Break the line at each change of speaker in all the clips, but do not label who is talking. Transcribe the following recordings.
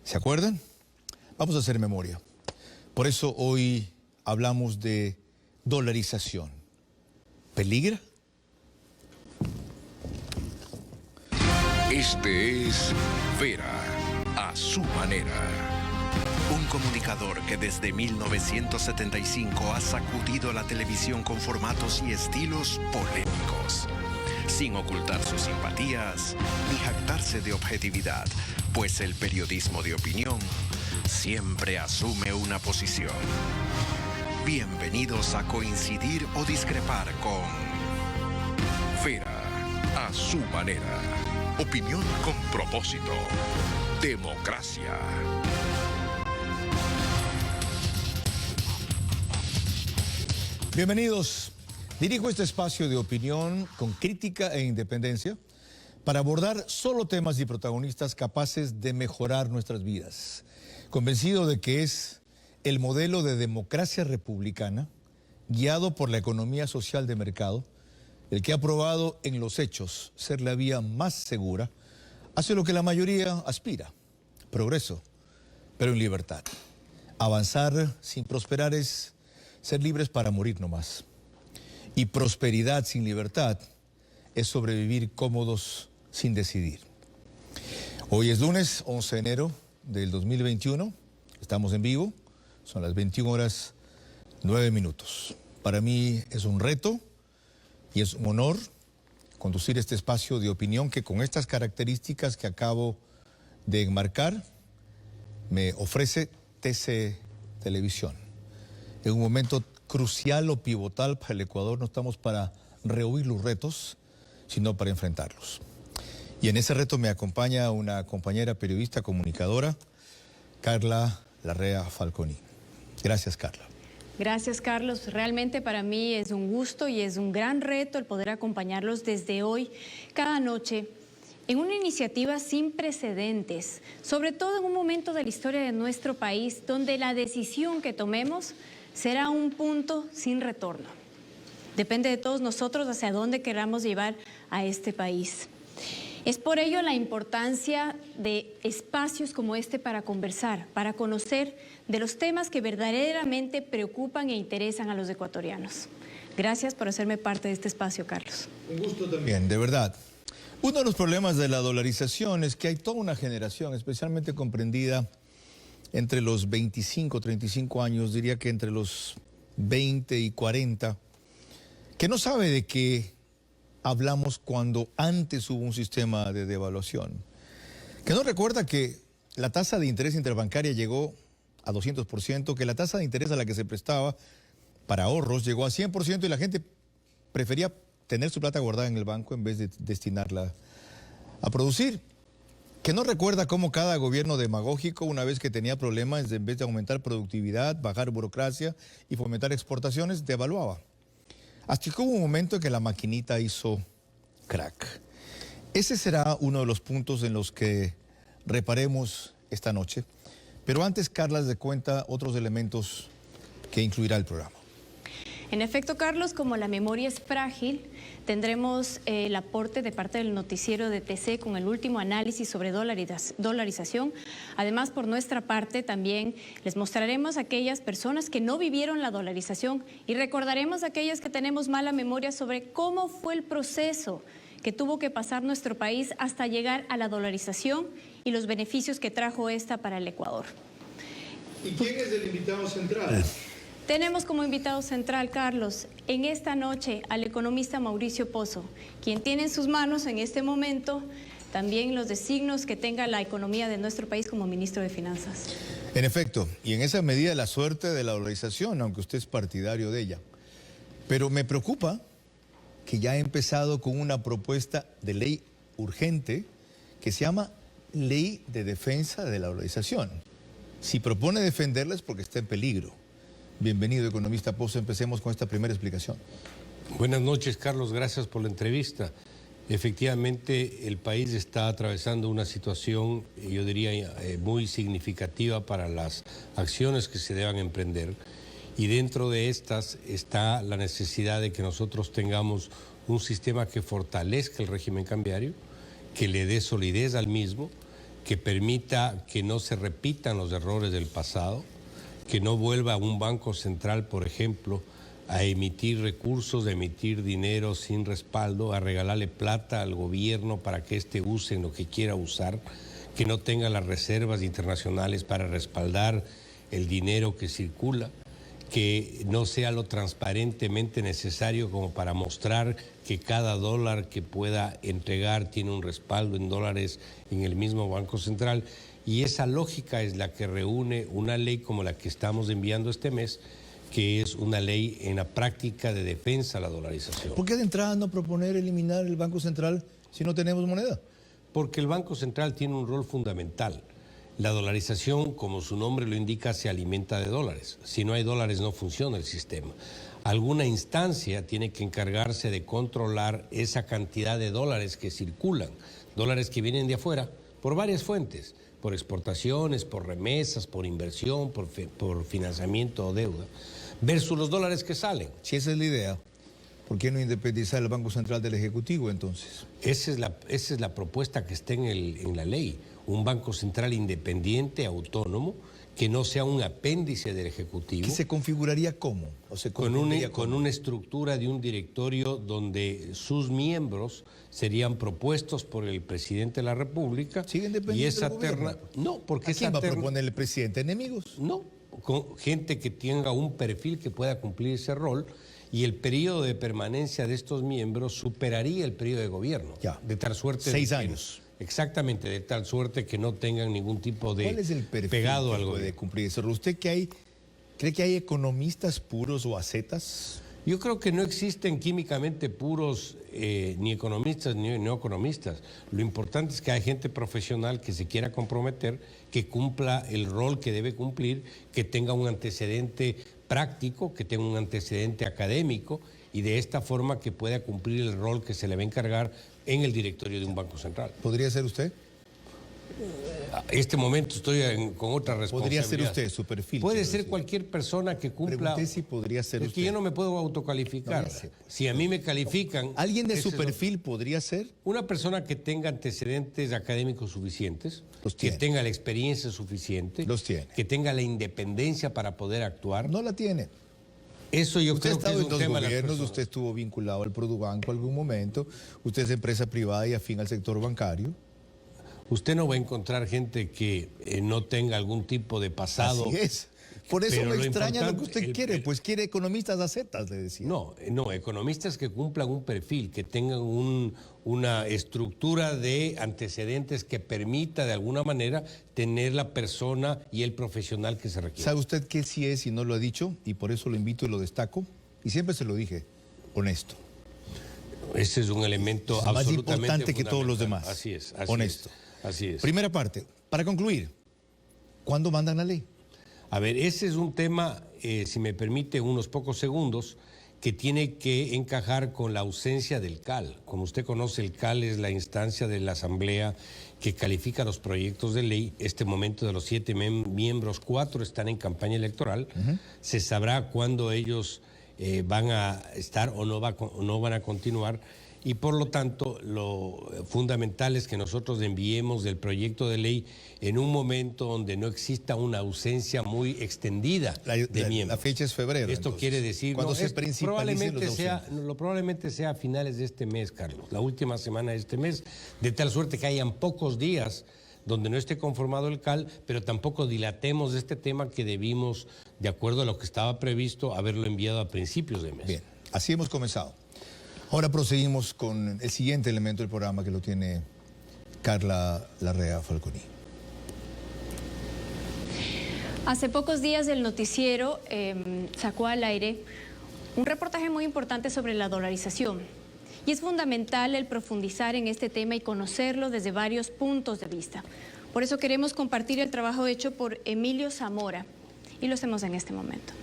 ¿Se acuerdan? Vamos a hacer memoria. Por eso hoy hablamos de dolarización. ¿Peligra?
Este es Vera, a su manera. Un comunicador que desde 1975 ha sacudido la televisión con formatos y estilos polémicos, sin ocultar sus simpatías ni jactarse de objetividad, pues el periodismo de opinión siempre asume una posición. Bienvenidos a coincidir o discrepar con Vera, a su manera. Opinión con propósito. Democracia.
Bienvenidos. Dirijo este espacio de opinión con crítica e independencia para abordar solo temas y protagonistas capaces de mejorar nuestras vidas. Convencido de que es el modelo de democracia republicana, guiado por la economía social de mercado, el que ha probado en los hechos ser la vía más segura hacia lo que la mayoría aspira: progreso, pero en libertad. Avanzar sin prosperar es ser libres para morir nomás. Y prosperidad sin libertad es sobrevivir cómodos sin decidir. Hoy es lunes 11 de enero del 2021. Estamos en vivo. Son las 21:09. Para mí es un reto y es un honor conducir este espacio de opinión que con estas características que acabo de enmarcar me ofrece TC Televisión. En un momento crucial o pivotal para el Ecuador, no estamos para rehuir los retos, sino para enfrentarlos. Y en ese reto me acompaña una compañera periodista comunicadora, Carla Larrea Falconi. Gracias, Carla.
Gracias, Carlos. Realmente para mí es un gusto y es un gran reto el poder acompañarlos desde hoy, cada noche, en una iniciativa sin precedentes, sobre todo en un momento de la historia de nuestro país donde la decisión que tomemos será un punto sin retorno. Depende de todos nosotros hacia dónde queramos llevar a este país. Es por ello la importancia de espacios como este para conversar, para conocer de los temas que verdaderamente preocupan e interesan a los ecuatorianos. Gracias por hacerme parte de este espacio, Carlos.
Un gusto también, de verdad. Uno de los problemas de la dolarización es que hay toda una generación, especialmente comprendida entre los 25, 35 años, diría que entre los 20 y 40, que no sabe de qué hablamos cuando antes hubo un sistema de devaluación, que no recuerda que la tasa de interés interbancaria llegó a 200%, que la tasa de interés a la que se prestaba para ahorros llegó a 100% y la gente prefería tener su plata guardada en el banco en vez de destinarla a producir. Que no recuerda cómo cada gobierno demagógico, una vez que tenía problemas, en vez de aumentar productividad, bajar burocracia y fomentar exportaciones, devaluaba. Hasta que hubo un momento en que la maquinita hizo crack. Ese será uno de los puntos en los que reparemos esta noche. Pero antes, Carla les cuenta otros elementos que incluirá el programa.
En efecto, Carlos, como la memoria es frágil, tendremos el aporte de parte del noticiero de TC con el último análisis sobre dolarización. Además, por nuestra parte, también les mostraremos a aquellas personas que no vivieron la dolarización y recordaremos a aquellas que tenemos mala memoria sobre cómo fue el proceso que tuvo que pasar nuestro país hasta llegar a la dolarización y los beneficios que trajo esta para el Ecuador.
¿Y quién es el invitado central?
Tenemos como invitado central, Carlos, en esta noche al economista Mauricio Pozo, quien tiene en sus manos en este momento también los designios que tenga la economía de nuestro país como ministro de Finanzas.
En efecto, y en esa medida la suerte de la dolarización, aunque usted es partidario de ella. Pero me preocupa que ya ha empezado con una propuesta de ley urgente que se llama Ley de Defensa de la Dolarización. Si propone defenderla es porque está en peligro. Bienvenido, economista Pozo. Empecemos con esta primera explicación.
Buenas noches, Carlos. Gracias por la entrevista. Efectivamente, el país está atravesando una situación, yo diría, muy significativa para las acciones que se deban emprender. Y dentro de estas está la necesidad de que nosotros tengamos un sistema que fortalezca el régimen cambiario, que le dé solidez al mismo, que permita que no se repitan los errores del pasado, que no vuelva un banco central, por ejemplo, a emitir recursos, a emitir dinero sin respaldo, a regalarle plata al gobierno para que éste use en lo que quiera usar, que no tenga las reservas internacionales para respaldar el dinero que circula, que no sea lo transparentemente necesario como para mostrar que cada dólar que pueda entregar tiene un respaldo en dólares en el mismo Banco Central. Y esa lógica es la que reúne una ley como la que estamos enviando este mes, que es una ley en la práctica de defensa a la dolarización.
¿Por qué de entrada no proponer eliminar el Banco Central si no tenemos moneda?
Porque el Banco Central tiene un rol fundamental. La dolarización, como su nombre lo indica, se alimenta de dólares. Si no hay dólares no funciona el sistema. Alguna instancia tiene que encargarse de controlar esa cantidad de dólares que circulan, dólares que vienen de afuera por varias fuentes, por exportaciones, por remesas, por inversión, por financiamiento o deuda, versus los dólares que salen.
Si esa es la idea, ¿por qué no independizar el Banco Central del Ejecutivo entonces?
Esa es la propuesta que está en la ley. Un Banco Central independiente, autónomo, que no sea un apéndice del Ejecutivo.
¿Que se configuraría cómo?
Con una estructura de un directorio donde sus miembros serían propuestos por el presidente de la República.
¿Siguen dependiendo
y esa
del
terna?
gobierno?
No, porque
¿A quién
esa
va a proponer el presidente? ¿Enemigos?
No, con gente que tenga un perfil que pueda cumplir ese rol. Y el periodo de permanencia de estos miembros superaría el periodo de gobierno.
Ya.
De tal suerte...
6 años.
Exactamente, de tal suerte que no tengan ningún tipo de
¿Cuál es el perfil
pegado
que
al
puede
gobierno?
cumplir eso? ¿Usted cree que hay economistas puros o ascetas?
Yo creo que no existen químicamente puros ni economistas ni no economistas. Lo importante es que hay gente profesional que se quiera comprometer, que cumpla el rol que debe cumplir, que tenga un antecedente práctico, que tenga un antecedente académico y de esta forma que pueda cumplir el rol que se le va a encargar en el directorio de un banco central.
¿Podría ser usted?
En este momento estoy con otra responsabilidad.
¿Podría ser usted su perfil?
Puede ser cualquier persona que cumpla...
Pregunté si podría ser
es
usted.
que yo no me puedo autocalificar.
No, ya sé, pues.
Si a mí me califican...
¿Alguien de
ese
su
es
perfil podría ser?
una persona que tenga antecedentes académicos suficientes,
Los
que
tiene.
tenga la experiencia suficiente,
Los tiene.
que tenga la independencia para poder actuar.
No la tiene.
Eso yo
Usted ha
creo que es
estado en
un
dos
tema de las
gobiernos,
personas.
usted estuvo vinculado al Produbanco en algún momento, usted es empresa privada y afín al sector bancario.
Usted no va a encontrar gente que no tenga algún tipo de pasado.
Así es. Por eso
Pero
me
lo
extraña lo que
importante,
usted quiere, pues quiere economistas ascetas, le decía.
No, economistas que cumplan un perfil, que tengan una estructura de antecedentes que permita de alguna manera tener la persona y el profesional que se requiere.
¿Sabe usted qué sí es y no lo ha dicho? Y por eso lo invito y lo destaco. Y siempre se lo dije, honesto.
Ese es un elemento
Es más
absolutamente
importante que todos los
fundamental.
demás.
Así es.
Honesto.
Así es.
Primera parte, para concluir, ¿cuándo mandan la ley?
A ver, ese es un tema, si me permite unos pocos segundos, que tiene que encajar con la ausencia del CAL. Como usted conoce, el CAL es la instancia de la Asamblea que califica los proyectos de ley. Este momento de los 7 miembros, 4 están en campaña electoral. Se sabrá cuándo ellos van a estar o no van a continuar. Y por lo tanto, lo fundamental es que nosotros enviemos el proyecto de ley en un momento donde no exista una ausencia muy extendida de miembros.
La fecha es febrero.
Esto
entonces,
quiere decir...
cuando se principalicen los
probablemente sea a finales de este mes, Carlos, la última semana de este mes, de tal suerte que hayan pocos días donde no esté conformado el CAL, pero tampoco dilatemos este tema que debimos, de acuerdo a lo que estaba previsto, haberlo enviado a principios de mes.
Bien, así hemos comenzado. Ahora proseguimos con el siguiente elemento del programa que lo tiene Carla Larrea Falconi.
Hace pocos días el noticiero sacó al aire un reportaje muy importante sobre la dolarización. Y es fundamental el profundizar en este tema y conocerlo desde varios puntos de vista. Por eso queremos compartir el trabajo hecho por Emilio Zamora y lo hacemos en este momento.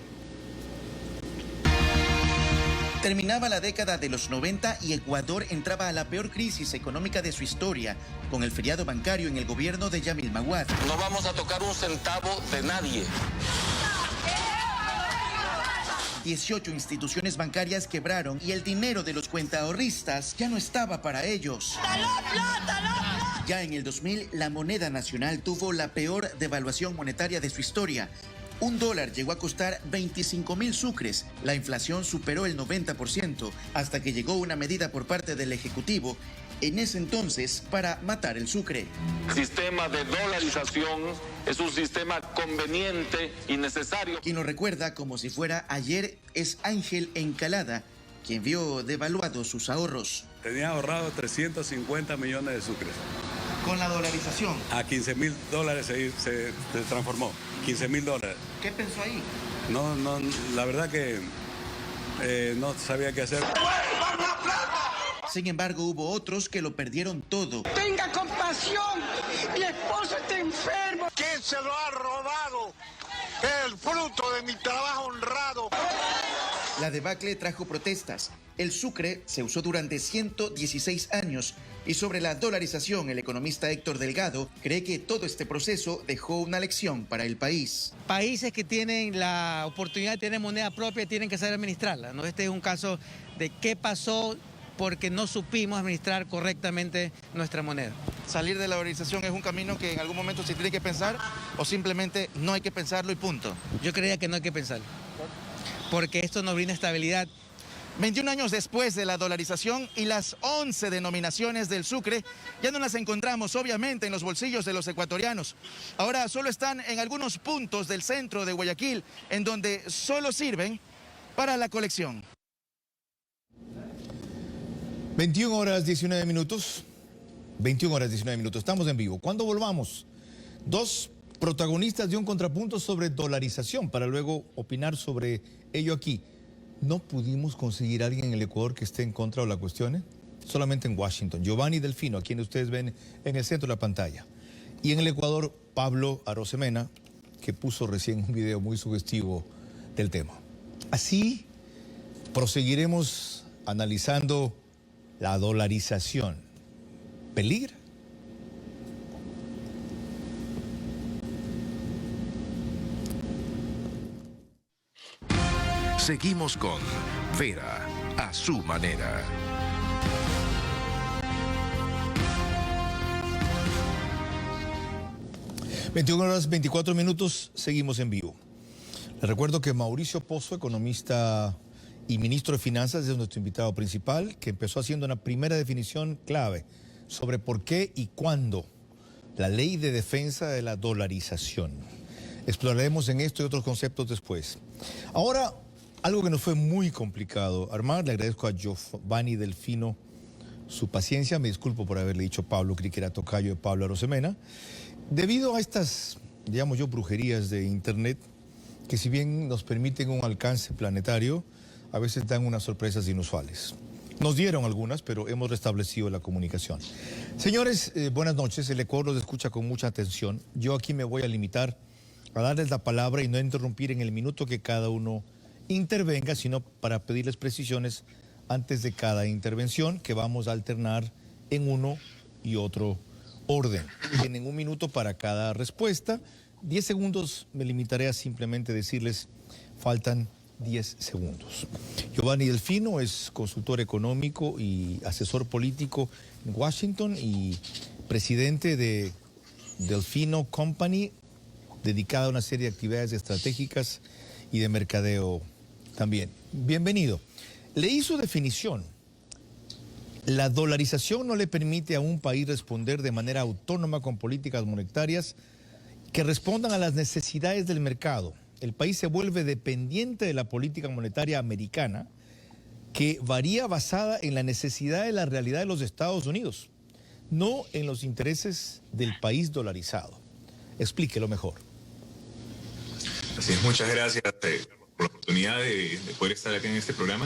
Terminaba la década de los 90 y Ecuador entraba a la peor crisis económica de su historia, con el feriado bancario en el gobierno de Yamil Maguad.
No vamos a tocar un centavo de nadie.
18 instituciones bancarias quebraron y el dinero de los cuentaahorristas ya no estaba para ellos. Ya en el 2000, la moneda nacional tuvo la peor devaluación monetaria de su historia. $1 llegó a costar 25.000 sucres. La inflación superó el 90% hasta que llegó una medida por parte del Ejecutivo en ese entonces para matar el sucre.
El sistema de dolarización es un sistema conveniente y necesario.
Quien lo recuerda como si fuera ayer es Ángel Encalada, quien vio devaluados sus ahorros.
Tenía ahorrado 350 millones de sucres.
Con la dolarización.
A $15.000 se transformó. $15.000.
¿Qué pensó ahí?
No, la verdad que no sabía qué hacer.
Sin embargo, hubo otros que lo perdieron todo.
Tenga compasión, mi esposo está enfermo.
¿Quién se lo ha robado? El fruto de mi trabajo honrado.
La debacle trajo protestas. El sucre se usó durante 116 años y sobre la dolarización, el economista Héctor Delgado cree que todo este proceso dejó una lección para el país.
Países que tienen la oportunidad de tener moneda propia tienen que saber administrarla, ¿no? Este es un caso de qué pasó porque no supimos administrar correctamente nuestra moneda.
¿Salir de la dolarización es un camino que en algún momento se tiene que pensar o simplemente no hay que pensarlo y punto?
Yo creía que no hay que pensarlo, porque esto nos brinda estabilidad.
21 años después de la dolarización y las 11 denominaciones del sucre ya no las encontramos obviamente en los bolsillos de los ecuatorianos. Ahora solo están en algunos puntos del centro de Guayaquil, en donde solo sirven para la colección.
21 horas 19 minutos. 21 horas 19 minutos. Estamos en vivo. Cuando volvamos, dos protagonistas de un contrapunto sobre dolarización para luego opinar sobre ello aquí. ¿No pudimos conseguir a alguien en el Ecuador que esté en contra de la cuestión? Solamente en Washington. Giovanni Delfino, a quien ustedes ven en el centro de la pantalla. Y en el Ecuador, Pablo Arosemena, que puso recién un video muy sugestivo del tema. Así proseguiremos analizando la dolarización. ¿Peligra?
Seguimos con Vera a su manera.
Horas 24 minutos, seguimos en vivo. Les recuerdo que Mauricio Pozo, economista y ministro de Finanzas, es nuestro invitado principal, que empezó haciendo una primera definición clave sobre por qué y cuándo la ley de defensa de la dolarización. Exploraremos en esto y otros conceptos después. Ahora, algo que nos fue muy complicado armar, le agradezco a Giovanni Delfino su paciencia, me disculpo por haberle dicho Pablo, creí que era tocayo de Pablo Arosemena, debido a estas, digamos yo, brujerías de internet, que si bien nos permiten un alcance planetario, a veces dan unas sorpresas inusuales. Nos dieron algunas, pero hemos restablecido la comunicación. Señores, buenas noches, el Ecuador los escucha con mucha atención. Yo aquí me voy a limitar a darles la palabra y no interrumpir en el minuto que cada uno intervenga, sino para pedirles precisiones antes de cada intervención, que vamos a alternar en uno y otro orden. Tienen un minuto para cada respuesta. 10 segundos me limitaré a simplemente decirles, faltan 10 segundos. Giovanni Delfino es consultor económico y asesor político en Washington y presidente de Delfino Company, dedicada a una serie de actividades estratégicas y de mercadeo también. Bienvenido. Leí su definición. La dolarización no le permite a un país responder de manera autónoma con políticas monetarias que respondan a las necesidades del mercado. El país se vuelve dependiente de la política monetaria americana, que varía basada en la necesidad de la realidad de los Estados Unidos, no en los intereses del país dolarizado. Explíquelo mejor.
Así es, muchas gracias por la oportunidad de poder estar aquí en este programa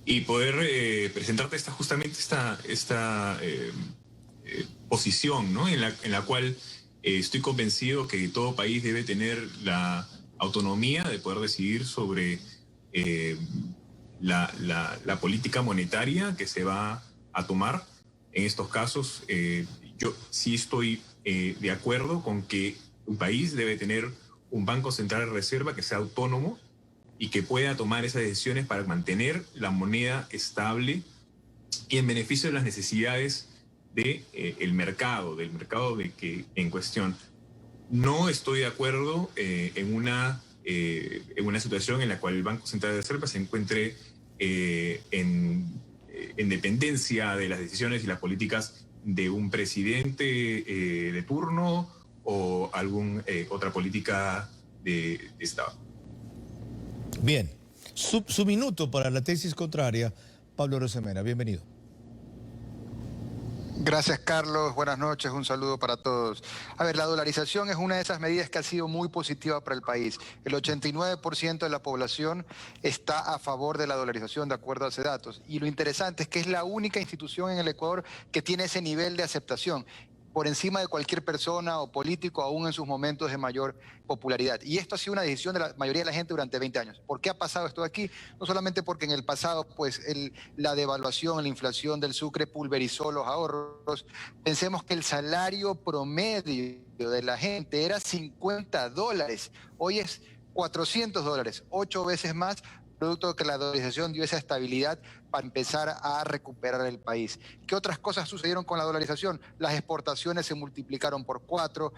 y poder presentarte justamente esta posición, ¿no? en la cual estoy convencido que todo país debe tener la autonomía de poder decidir sobre la política monetaria que se va a tomar. En estos casos, yo sí estoy de acuerdo con que un país debe tener un Banco Central de Reserva que sea autónomo y que pueda tomar esas decisiones para mantener la moneda estable y en beneficio de las necesidades de, del mercado en cuestión. No estoy de acuerdo en una situación en la cual el Banco Central de Reserva se encuentre en dependencia de las decisiones y las políticas de un presidente de turno o alguna otra política de Estado.
Bien, su minuto para la tesis contraria, Pablo Arosemena, bienvenido.
Gracias, Carlos. Buenas noches. Un saludo para todos. A ver, la dolarización es una de esas medidas que ha sido muy positiva para el país. El 89% de la población está a favor de la dolarización, de acuerdo a ese datos. Y lo interesante es que es la única institución en el Ecuador que tiene ese nivel de aceptación, por encima de cualquier persona o político, aún en sus momentos de mayor popularidad. Y esto ha sido una decisión de la mayoría de la gente durante 20 años. ¿Por qué ha pasado esto aquí? No solamente porque en el pasado pues, la devaluación, la inflación del sucre pulverizó los ahorros. Pensemos que el salario promedio de la gente era $50. Hoy es $400, 8 veces más, producto de que la dolarización dio esa estabilidad para empezar a recuperar el país. ¿Qué otras cosas sucedieron con la dolarización? Las exportaciones se multiplicaron por 4,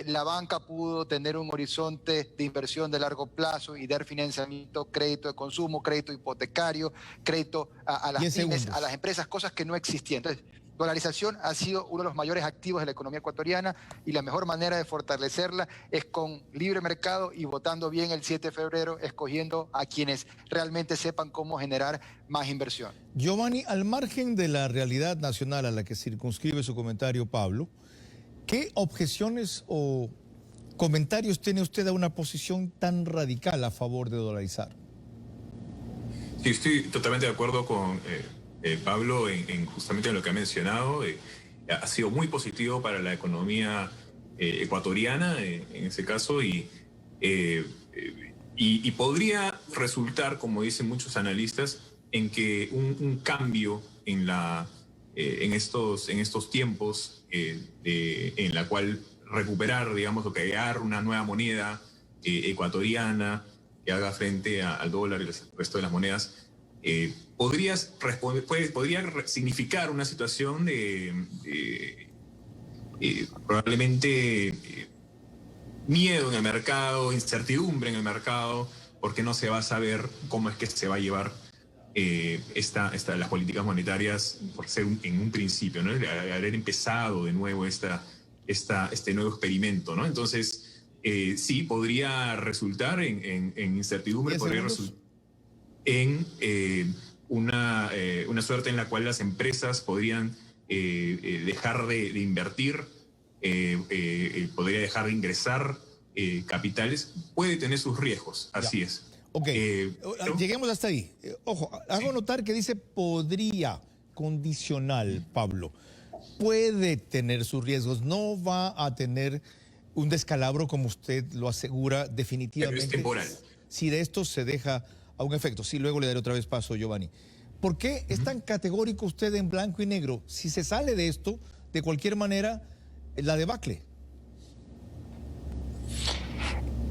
la banca pudo tener un horizonte de inversión de largo plazo y dar financiamiento, crédito de consumo, crédito hipotecario, crédito a las pymes, a las empresas, cosas que no existían. Entonces, dolarización ha sido uno de los mayores activos de la economía ecuatoriana y la mejor manera de fortalecerla es con libre mercado y votando bien el 7 de febrero, escogiendo a quienes realmente sepan cómo generar más inversión.
Giovanni, al margen de la realidad nacional a la que circunscribe su comentario, Pablo, ¿qué objeciones o comentarios tiene usted a una posición tan radical a favor de dolarizar?
Sí, estoy totalmente de acuerdo con Pablo en justamente en lo que ha mencionado. Ha sido muy positivo para la economía ecuatoriana en ese caso y podría resultar, como dicen muchos analistas, en que un cambio en estos tiempos en la cual recuperar, digamos, o crear una nueva moneda ecuatoriana que haga frente al dólar y el resto de las monedas, podría significar una situación de probablemente miedo en el mercado, incertidumbre en el mercado, porque no se va a saber cómo es que se va a llevar las políticas monetarias por ser en un principio, ¿no? Haber empezado de nuevo este nuevo experimento, ¿no? Entonces, sí, podría resultar en incertidumbre, podría resultar en una suerte en la cual las empresas podrían dejar de invertir, podría dejar de ingresar capitales, puede tener sus riesgos, así es.
Ok, lleguemos hasta ahí. Ojo, hago notar que dice podría, condicional, Pablo. Puede tener sus riesgos, no va a tener un descalabro como usted lo asegura definitivamente.
Pero es temporal.
Si de esto se deja a un efecto. Sí, luego le daré otra vez paso, Giovanni. ¿Por qué es tan categórico usted en blanco y negro? Si se sale de esto, de cualquier manera, la debacle.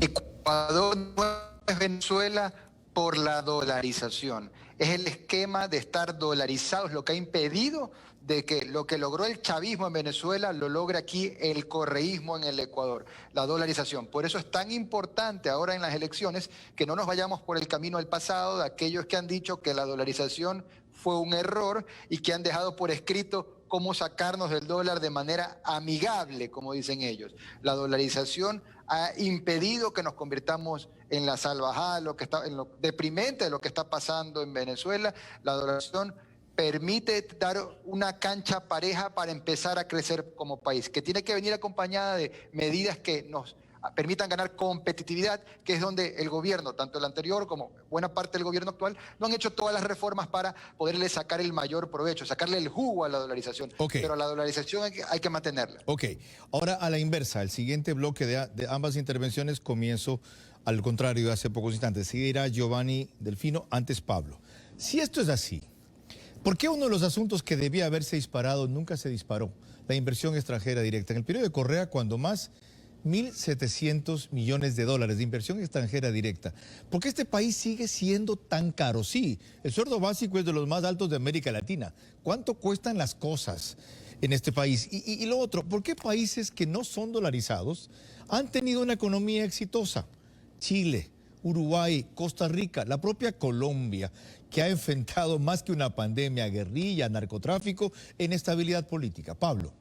Ecuador no es Venezuela por la dolarización. Es el esquema de estar dolarizados lo que ha impedido de que lo que logró el chavismo en Venezuela lo logre aquí el correísmo en el Ecuador, la dolarización. Por eso es tan importante ahora en las elecciones que no nos vayamos por el camino del pasado de aquellos que han dicho que la dolarización fue un error y que han dejado por escrito cómo sacarnos del dólar de manera amigable, como dicen ellos. La dolarización ha impedido que nos convirtamos en la salvajada, en lo deprimente de lo que está pasando en Venezuela. La dolarización permite dar una cancha pareja para empezar a crecer como país, que tiene que venir acompañada de medidas que nos permitan ganar competitividad, que es donde el gobierno, tanto el anterior como buena parte del gobierno actual, no han hecho todas las reformas para poderle sacar el mayor provecho, sacarle el jugo a la dolarización.
Okay.
Pero la dolarización hay que mantenerla.
Ok, ahora a la inversa, el siguiente bloque de ambas intervenciones comienzo al contrario de hace pocos instantes. Seguirá Giovanni Delfino, antes Pablo. Si esto es así, ¿por qué uno de los asuntos que debía haberse disparado nunca se disparó? La inversión extranjera directa. En el periodo de Correa, cuando más, 1.700 millones de dólares de inversión extranjera directa. ¿Por qué este país sigue siendo tan caro? Sí, el sueldo básico es de los más altos de América Latina. ¿Cuánto cuestan las cosas? en este país. Y lo otro, ¿por qué países que no son dolarizados han tenido una economía exitosa? Chile, Uruguay, Costa Rica, la propia Colombia, que ha enfrentado más que una pandemia, guerrilla, narcotráfico, inestabilidad política. Pablo.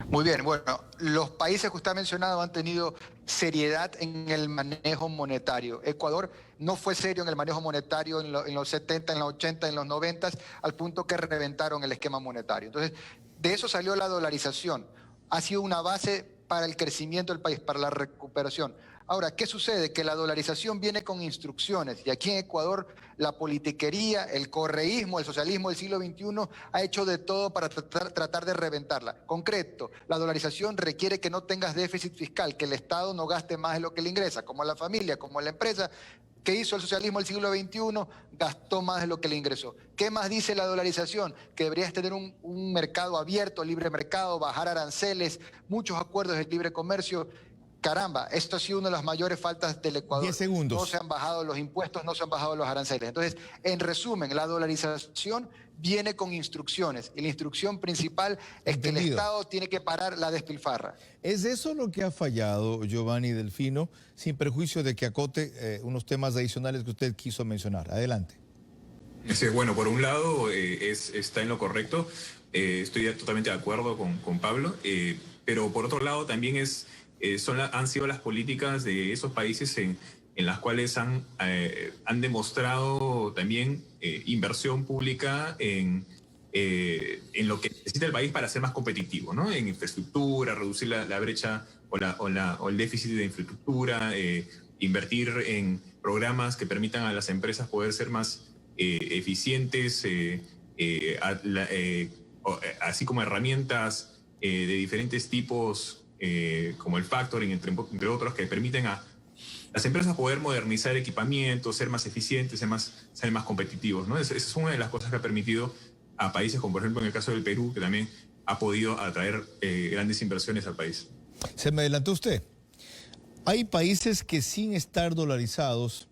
Muy bien, bueno, los países que usted ha mencionado han tenido seriedad en el manejo monetario. Ecuador no fue serio en el manejo monetario en los 70, en los 80, en los 90, al punto que reventaron el esquema monetario. Entonces, de eso salió la dolarización. Ha sido una base para el crecimiento del país, para la recuperación. Ahora, ¿qué sucede? Que la dolarización viene con instrucciones y aquí en Ecuador la politiquería, el correísmo, el socialismo del siglo XXI ha hecho de todo para tratar de reventarla. Concreto, la dolarización requiere que no tengas déficit fiscal, que el Estado no gaste más de lo que le ingresa, como la familia, como la empresa. ¿Qué hizo el socialismo del siglo XXI? Gastó más de lo que le ingresó. ¿Qué más dice la dolarización? Que deberías tener un mercado abierto, libre mercado, bajar aranceles, muchos acuerdos de libre comercio. Caramba, esto ha sido una de las mayores faltas del Ecuador.
10 segundos.
No se han bajado los impuestos, no se han bajado los aranceles. Entonces, en resumen, la dolarización viene con instrucciones y la instrucción principal es que el Estado tiene que parar la despilfarra.
¿Es eso lo que ha fallado, Giovanni Delfino, sin perjuicio de que acote unos temas adicionales que usted quiso mencionar? Adelante.
Sí, bueno, por un lado está en lo correcto, estoy totalmente de acuerdo con Pablo, pero por otro lado también han sido las políticas de esos países en las cuales han demostrado también inversión pública en lo que necesita el país para ser más competitivo, ¿no? En infraestructura, reducir la brecha o el déficit de infraestructura, invertir en programas que permitan a las empresas poder ser más eficientes, así como herramientas de diferentes tipos, como el factoring, entre otros, que permiten a las empresas poder modernizar equipamientos, ser más eficientes, ser más competitivos, ¿no? Esa es una de las cosas que ha permitido a países como, por ejemplo, en el caso del Perú, que también ha podido atraer grandes inversiones al país.
Se me adelantó usted. Hay países que sin estar dolarizados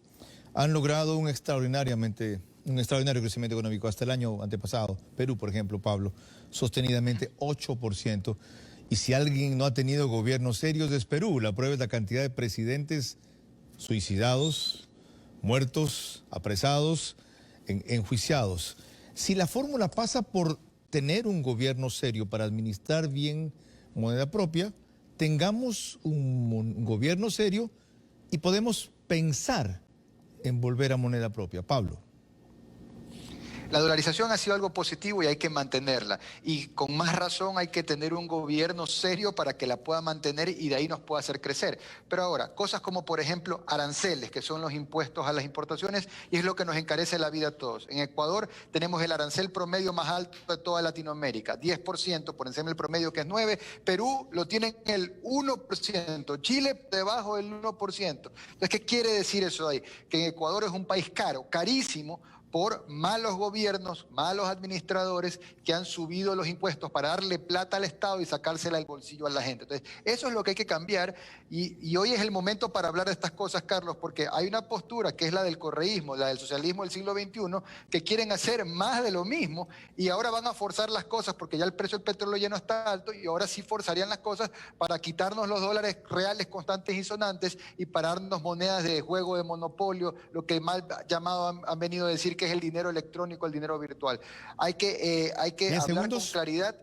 han logrado un extraordinario crecimiento económico hasta el año antepasado. Perú, por ejemplo, Pablo, sostenidamente 8%. Y si alguien no ha tenido gobiernos serios es Perú. La prueba es la cantidad de presidentes suicidados, muertos, apresados, enjuiciados. Si la fórmula pasa por tener un gobierno serio para administrar bien moneda propia, tengamos un gobierno serio y podemos pensar en volver a moneda propia. Pablo.
La dolarización ha sido algo positivo y hay que mantenerla. Y con más razón hay que tener un gobierno serio para que la pueda mantener y de ahí nos pueda hacer crecer. Pero ahora, cosas como por ejemplo aranceles, que son los impuestos a las importaciones, y es lo que nos encarece la vida a todos. En Ecuador tenemos el arancel promedio más alto de toda Latinoamérica, 10% por encima del promedio, que es 9%. Perú lo tiene en el 1%, Chile debajo del 1%. Entonces, ¿qué quiere decir eso ahí? Que en Ecuador es un país caro, carísimo, por malos gobiernos, malos administradores que han subido los impuestos para darle plata al Estado y sacársela del bolsillo a la gente. Entonces, eso es lo que hay que cambiar y hoy es el momento para hablar de estas cosas, Carlos, porque hay una postura que es la del correísmo, la del socialismo del siglo XXI, que quieren hacer más de lo mismo y ahora van a forzar las cosas porque ya el precio del petróleo ya no está alto y ahora sí forzarían las cosas para quitarnos los dólares reales constantes y sonantes y para darnos monedas de juego de monopolio, lo que mal llamado han venido a decir que es el dinero electrónico, el dinero virtual. Hay que hablar con claridad.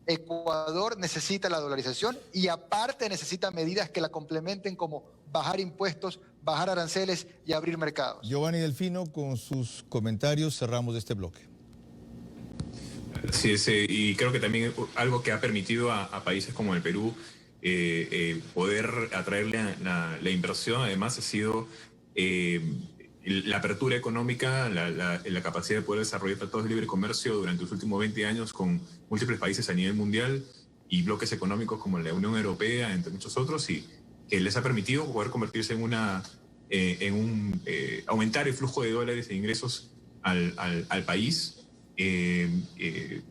Ecuador necesita la dolarización y aparte necesita medidas que la complementen, como bajar impuestos, bajar aranceles y abrir mercados.
Giovanni Delfino, con sus comentarios cerramos este bloque.
Sí, y creo que también algo que ha permitido a países como el Perú poder atraerle la inversión, además ha sido la apertura económica, la capacidad de poder desarrollar tratados de libre comercio durante los últimos 20 años con múltiples países a nivel mundial y bloques económicos como la Unión Europea, entre muchos otros, y que les ha permitido poder convertirse aumentar el flujo de dólares e ingresos al país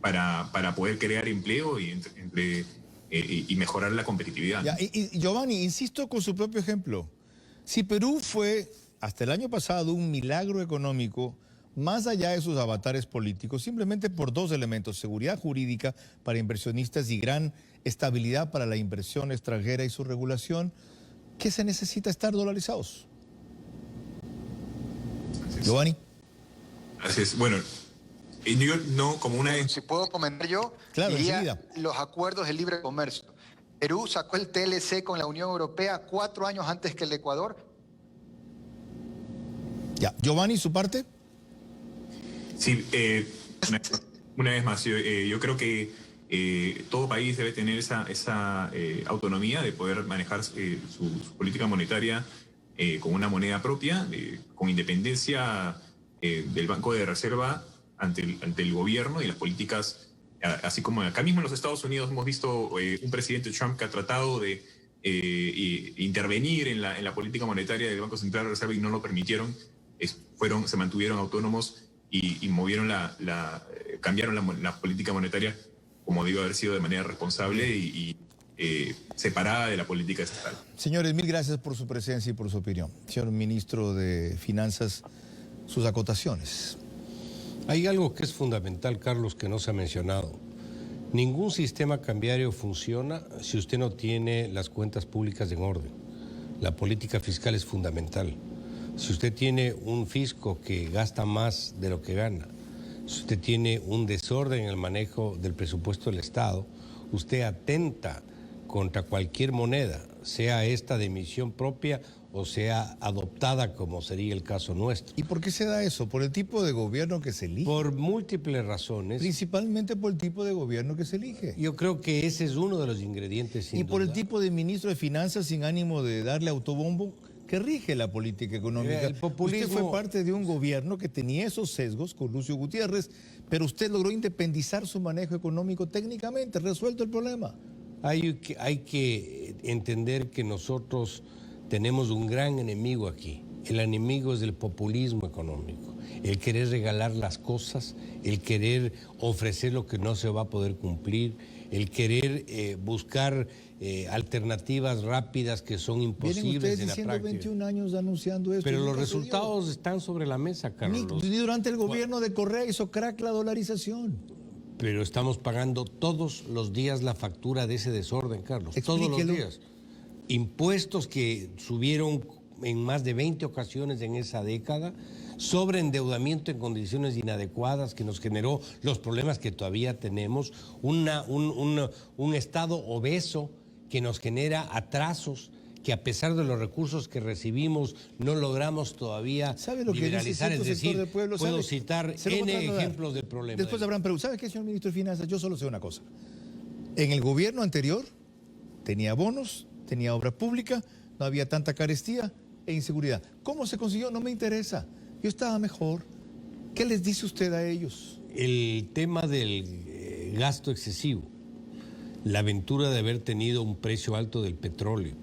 para poder crear empleo y mejorar la competitividad.
Ya, y Giovanni, insisto con su propio ejemplo. Si Perú fue hasta el año pasado un milagro económico, más allá de sus avatares políticos, simplemente por dos elementos: seguridad jurídica para inversionistas y gran estabilidad para la inversión extranjera y su regulación, que se necesita estar dolarizados. Giovanni.
Así es. Bueno, yo no como una...
Si puedo comentar yo,
claro,
diría los acuerdos de libre comercio. Perú sacó el TLC con la Unión Europea 4 años antes que el Ecuador.
Ya, Giovanni, ¿su parte?
Sí, una vez más, yo creo que todo país debe tener esa autonomía de poder manejar su política monetaria con una moneda propia, con independencia del Banco de Reserva ante el gobierno y las políticas, así como acá mismo en los Estados Unidos hemos visto un presidente Trump que ha tratado de intervenir en la política monetaria del Banco Central de Reserva y no lo permitieron, se mantuvieron autónomos y movieron cambiaron la política monetaria como debió haber sido, de manera responsable y separada de la política estatal.
Señores, mil gracias por su presencia y por su opinión. Señor Ministro de Finanzas, sus acotaciones.
Hay algo que es fundamental, Carlos, que no se ha mencionado. Ningún sistema cambiario funciona si usted no tiene las cuentas públicas en orden. La política fiscal es fundamental. Si usted tiene un fisco que gasta más de lo que gana, si usted tiene un desorden en el manejo del presupuesto del Estado, usted atenta contra cualquier moneda, sea esta de emisión propia o sea adoptada, como sería el caso nuestro.
¿Y por qué se da eso? ¿Por el tipo de gobierno que se elige?
Por múltiples razones.
Principalmente por el tipo de gobierno que se elige.
Yo creo que ese es uno de los ingredientes, sin
por
duda.
El tipo de ministro de Finanzas sin ánimo de darle autobombo que rige la política económica.
El populismo...
Usted fue parte de un gobierno que tenía esos sesgos con Lucio Gutiérrez, pero usted logró independizar su manejo económico técnicamente, resuelto el problema.
Hay que entender que nosotros tenemos un gran enemigo aquí. El enemigo es el populismo económico, el querer regalar las cosas, el querer ofrecer lo que no se va a poder cumplir, el querer buscar alternativas rápidas que son imposibles en la práctica.
21 años anunciando esto.
Pero los resultados están sobre la mesa, Carlos.
Ni durante el gobierno de Correa hizo crack la dolarización.
Pero estamos pagando todos los días la factura de ese desorden, Carlos.
Explíquelo.
Todos los días. Impuestos que subieron en más de 20 ocasiones en esa década, sobreendeudamiento en condiciones inadecuadas que nos generó los problemas que todavía tenemos, un Estado obeso que nos genera atrasos, que a pesar de los recursos que recibimos no logramos todavía liberalizar. Es decir, puedo citar N ejemplos del problema.
Después habrán preguntado, ¿sabe qué, señor Ministro de Finanzas? Yo solo sé una cosa. En el gobierno anterior tenía bonos, tenía obra pública, no había tanta carestía e inseguridad. ¿Cómo se consiguió? No me interesa. Yo estaba mejor. ¿Qué les dice usted a ellos?
El tema del gasto excesivo, la aventura de haber tenido un precio alto del petróleo,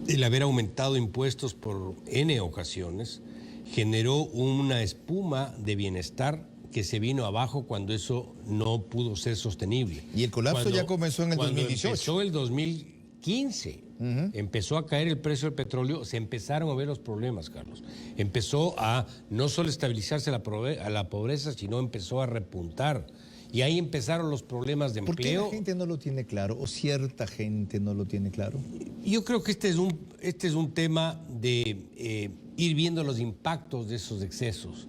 el haber aumentado impuestos por N ocasiones, generó una espuma de bienestar que se vino abajo cuando eso no pudo ser sostenible.
Y el colapso ya comenzó en el 2018.
Empezó el 2015, empezó a caer el precio del petróleo, se empezaron a ver los problemas, Carlos. Empezó a no solo estabilizarse la pobreza, sino empezó a repuntar. Y ahí empezaron los problemas de empleo.
¿Por qué la gente no lo tiene claro o cierta gente no lo tiene claro?
Yo creo que este es un tema de ir viendo los impactos de esos excesos.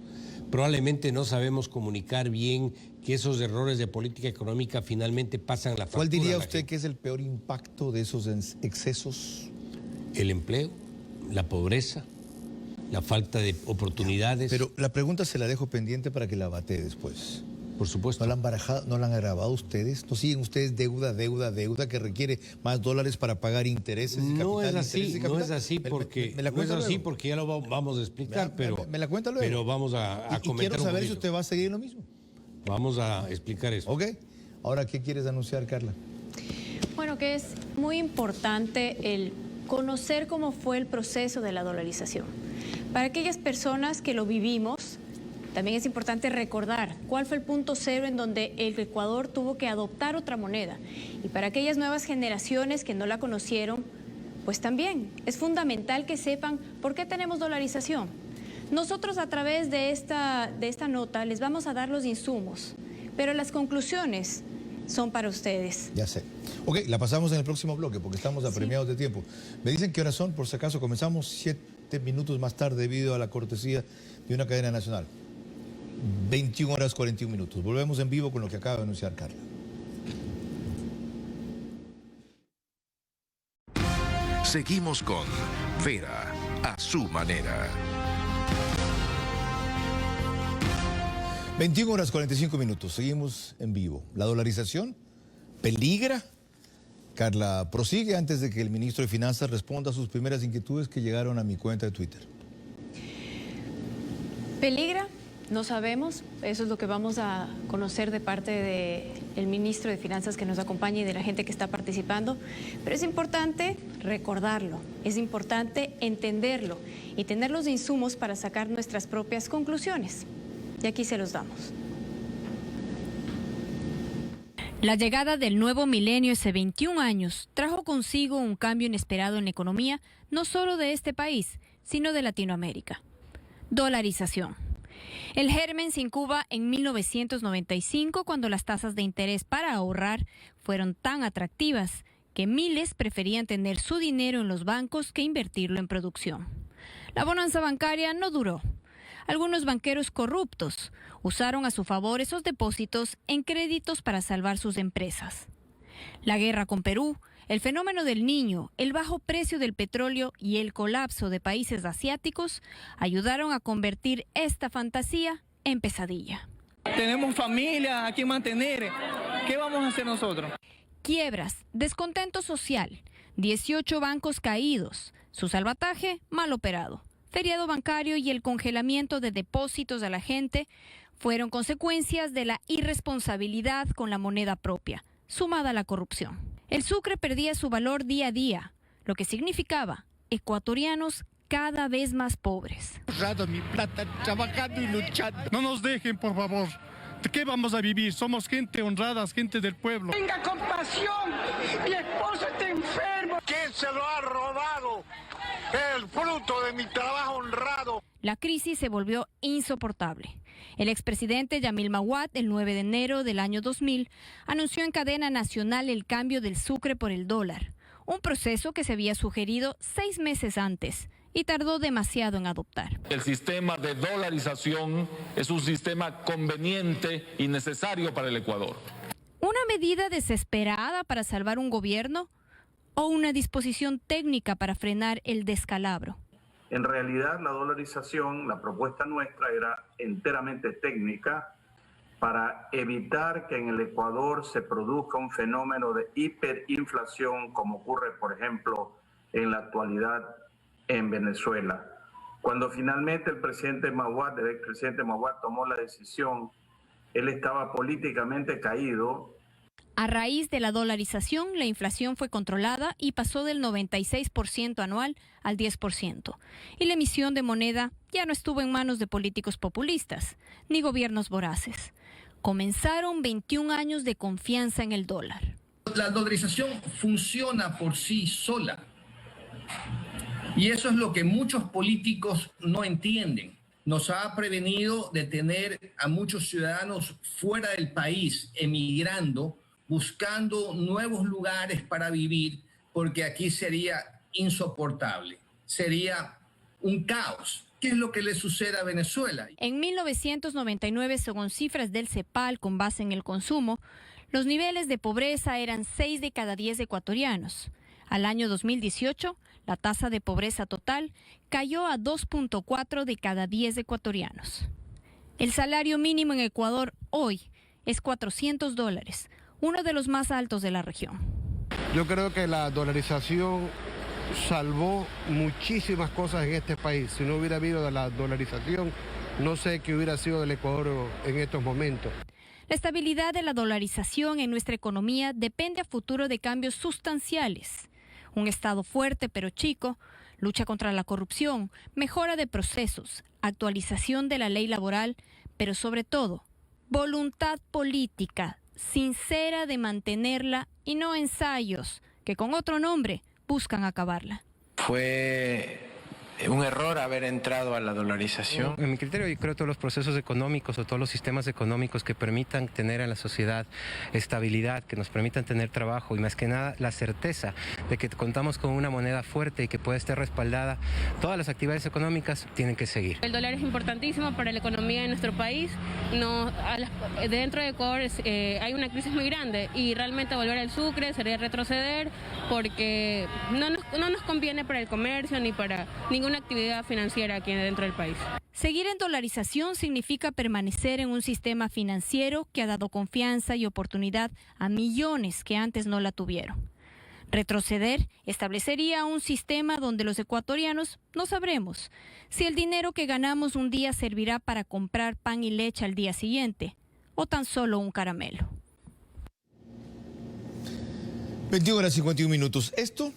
Probablemente no sabemos comunicar bien que esos errores de política económica finalmente pasan la factura.
¿Cuál diría usted que es el peor impacto de esos excesos?
El empleo, la pobreza, la falta de oportunidades.
Pero la pregunta se la dejo pendiente para que la bate después.
Por supuesto.
¿No la han barajado, no la han agravado ustedes? ¿No siguen ustedes deuda que requiere más dólares para pagar intereses y capital?
No es así porque ya lo vamos a explicar, pero
me la cuenta luego.
Pero vamos a comentar un
quiero saber
poquito.
si usted va a seguir lo mismo.
Vamos a explicar eso.
Ok. Ahora, ¿qué quieres anunciar, Carla?
Bueno, que es muy importante el conocer cómo fue el proceso de la dolarización. Para aquellas personas que lo vivimos, también es importante recordar cuál fue el punto cero en donde el Ecuador tuvo que adoptar otra moneda. Y para aquellas nuevas generaciones que no la conocieron, pues también es fundamental que sepan por qué tenemos dolarización. Nosotros a través de esta nota les vamos a dar los insumos, pero las conclusiones son para ustedes.
Ya sé. Ok, la pasamos en el próximo bloque porque estamos apremiados de tiempo. Me dicen qué horas son, por si acaso comenzamos 7 minutos más tarde debido a la cortesía de una cadena nacional. 21 horas 41 minutos. Volvemos en vivo con lo que acaba de anunciar Carla.
Seguimos con Vera a su manera.
21 horas 45 minutos. Seguimos en vivo. ¿La dolarización peligra? Carla, prosigue antes de que el ministro de Finanzas responda a sus primeras inquietudes que llegaron a mi cuenta de Twitter.
¿Peligra? No sabemos. Eso es lo que vamos a conocer de parte del ministro de Finanzas que nos acompaña y de la gente que está participando. Pero es importante recordarlo, es importante entenderlo y tener los insumos para sacar nuestras propias conclusiones. Y aquí se los damos. La llegada del nuevo milenio hace 21 años trajo consigo un cambio inesperado en la economía, no solo de este país, sino de Latinoamérica. Dolarización. El germen se incuba en 1995, cuando las tasas de interés para ahorrar fueron tan atractivas que miles preferían tener su dinero en los bancos que invertirlo en producción. La bonanza bancaria no duró. Algunos banqueros corruptos usaron a su favor esos depósitos en créditos para salvar sus empresas. La guerra con Perú, el fenómeno del Niño, el bajo precio del petróleo y el colapso de países asiáticos ayudaron a convertir esta fantasía en pesadilla.
Tenemos familia a quien mantener. ¿Qué vamos a hacer nosotros?
Quiebras, descontento social, 18 bancos caídos, su salvataje mal operado. Feriado bancario y el congelamiento de depósitos de la gente fueron consecuencias de la irresponsabilidad con la moneda propia, sumada a la corrupción. El sucre perdía su valor día a día, lo que significaba ecuatorianos cada vez más pobres.
Mi plata, trabajando y luchando. No nos dejen, por favor. ¿De qué vamos a vivir? Somos gente honrada, gente del pueblo.
Tenga compasión, mi esposo está enfermo.
¿Quién se lo ha robado? El fruto de mi trabajo honrado.
La crisis se volvió insoportable. El expresidente Yamil Mahuad, el 9 de enero del año 2000, anunció en cadena nacional el cambio del sucre por el dólar, un proceso que se había sugerido 6 meses antes y tardó demasiado en adoptar.
El sistema de dolarización es un sistema conveniente y necesario para el Ecuador.
¿Una medida desesperada para salvar un gobierno o una disposición técnica para frenar el descalabro?
En realidad, la dolarización, la propuesta nuestra era enteramente técnica para evitar que en el Ecuador se produzca un fenómeno de hiperinflación como ocurre, por ejemplo, en la actualidad en Venezuela. Cuando finalmente el expresidente Mahuad tomó la decisión, él estaba políticamente caído.
A raíz de la dolarización, la inflación fue controlada y pasó del 96% anual al 10%. Y la emisión de moneda ya no estuvo en manos de políticos populistas ni gobiernos voraces. Comenzaron 21 años de confianza en el dólar.
La dolarización funciona por sí sola. Y eso es lo que muchos políticos no entienden. Nos ha prevenido de tener a muchos ciudadanos fuera del país, emigrando, buscando nuevos lugares para vivir, porque aquí sería insoportable, sería un caos. ¿Qué es lo que le sucede a Venezuela?
En 1999, según cifras del CEPAL con base en el consumo, los niveles de pobreza eran 6 de cada 10 ecuatorianos. Al año 2018, la tasa de pobreza total cayó a 2.4 de cada 10 ecuatorianos. El salario mínimo en Ecuador hoy es $400, uno de los más altos de la región.
Yo creo que la dolarización salvó muchísimas cosas en este país. Si no hubiera habido la dolarización, no sé qué hubiera sido del Ecuador en estos momentos.
La estabilidad de la dolarización en nuestra economía depende a futuro de cambios sustanciales. Un Estado fuerte pero chico, lucha contra la corrupción, mejora de procesos, actualización de la ley laboral, pero sobre todo, voluntad política sincera de mantenerla y no ensayos que con otro nombre buscan acabarla.
Fue un error haber entrado a la dolarización.
En mi criterio, yo creo que todos los procesos económicos o todos los sistemas económicos que permitan tener en la sociedad estabilidad, que nos permitan tener trabajo y más que nada la certeza de que contamos con una moneda fuerte y que puede estar respaldada, todas las actividades económicas tienen que seguir.
El dólar es importantísimo para la economía de nuestro país. Dentro de Ecuador hay una crisis muy grande y realmente volver al sucre sería retroceder porque no nos conviene para el comercio ni para ninguna actividad financiera aquí dentro del país.
Seguir en dolarización significa permanecer en un sistema financiero que ha dado confianza y oportunidad a millones que antes no la tuvieron. Retroceder establecería un sistema donde los ecuatorianos no sabremos si el dinero que ganamos un día servirá para comprar pan y leche al día siguiente o tan solo un caramelo.
21:51. Esto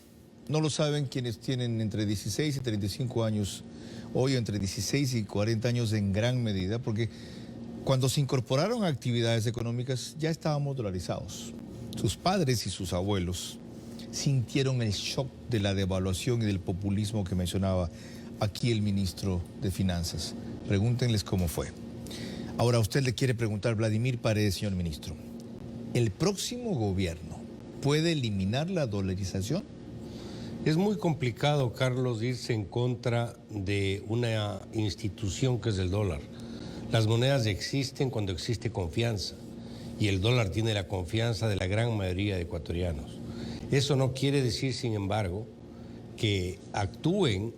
no lo saben quienes tienen entre 16 y 35 años, hoy entre 16 y 40 años en gran medida, porque cuando se incorporaron a actividades económicas ya estábamos dolarizados. Sus padres y sus abuelos sintieron el shock de la devaluación y del populismo que mencionaba aquí el ministro de Finanzas. Pregúntenles cómo fue. Ahora usted le quiere preguntar, Vladimir Paredes, señor ministro, ¿el próximo gobierno puede eliminar la dolarización?
Es muy complicado, Carlos, irse en contra de una institución que es el dólar. Las monedas existen cuando existe confianza y el dólar tiene la confianza de la gran mayoría de ecuatorianos. Eso no quiere decir, sin embargo, que actúen,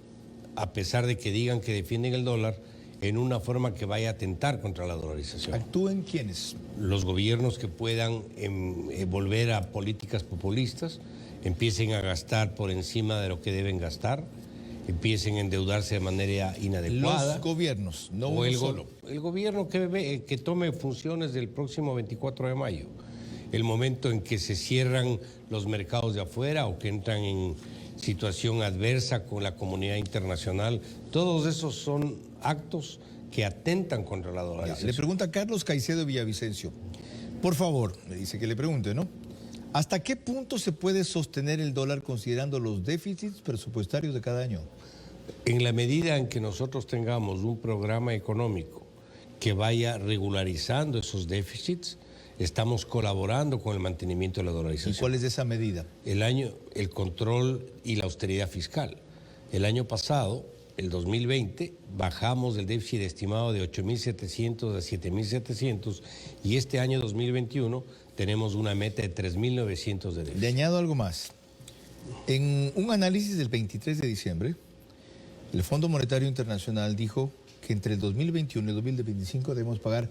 a pesar de que digan que defienden el dólar, en una forma que vaya a atentar contra la dolarización.
¿Actúen quiénes?
Los gobiernos que puedan volver a políticas populistas, empiecen a gastar por encima de lo que deben gastar, empiecen a endeudarse de manera inadecuada.
Los gobiernos, no uno solo.
El gobierno que tome funciones del próximo 24 de mayo. El momento en que se cierran los mercados de afuera o que entran en situación adversa con la comunidad internacional, todos esos son actos que atentan contra la dolarización.
Le pregunta Carlos Caicedo Villavicencio. Por favor, me dice que le pregunte, ¿no? ¿Hasta qué punto se puede sostener el dólar considerando los déficits presupuestarios de cada año?
En la medida en que nosotros tengamos un programa económico que vaya regularizando esos déficits, estamos colaborando con el mantenimiento de la dolarización.
¿Y cuál es esa medida?
El control y la austeridad fiscal. El año pasado, el 2020, bajamos el déficit estimado de 8.700 a 7.700 y este año 2021 tenemos una meta de 3.900 de déficit.
Le añado algo más. En un análisis del 23 de diciembre, el Fondo Monetario Internacional dijo que entre el 2021 y el 2025 debemos pagar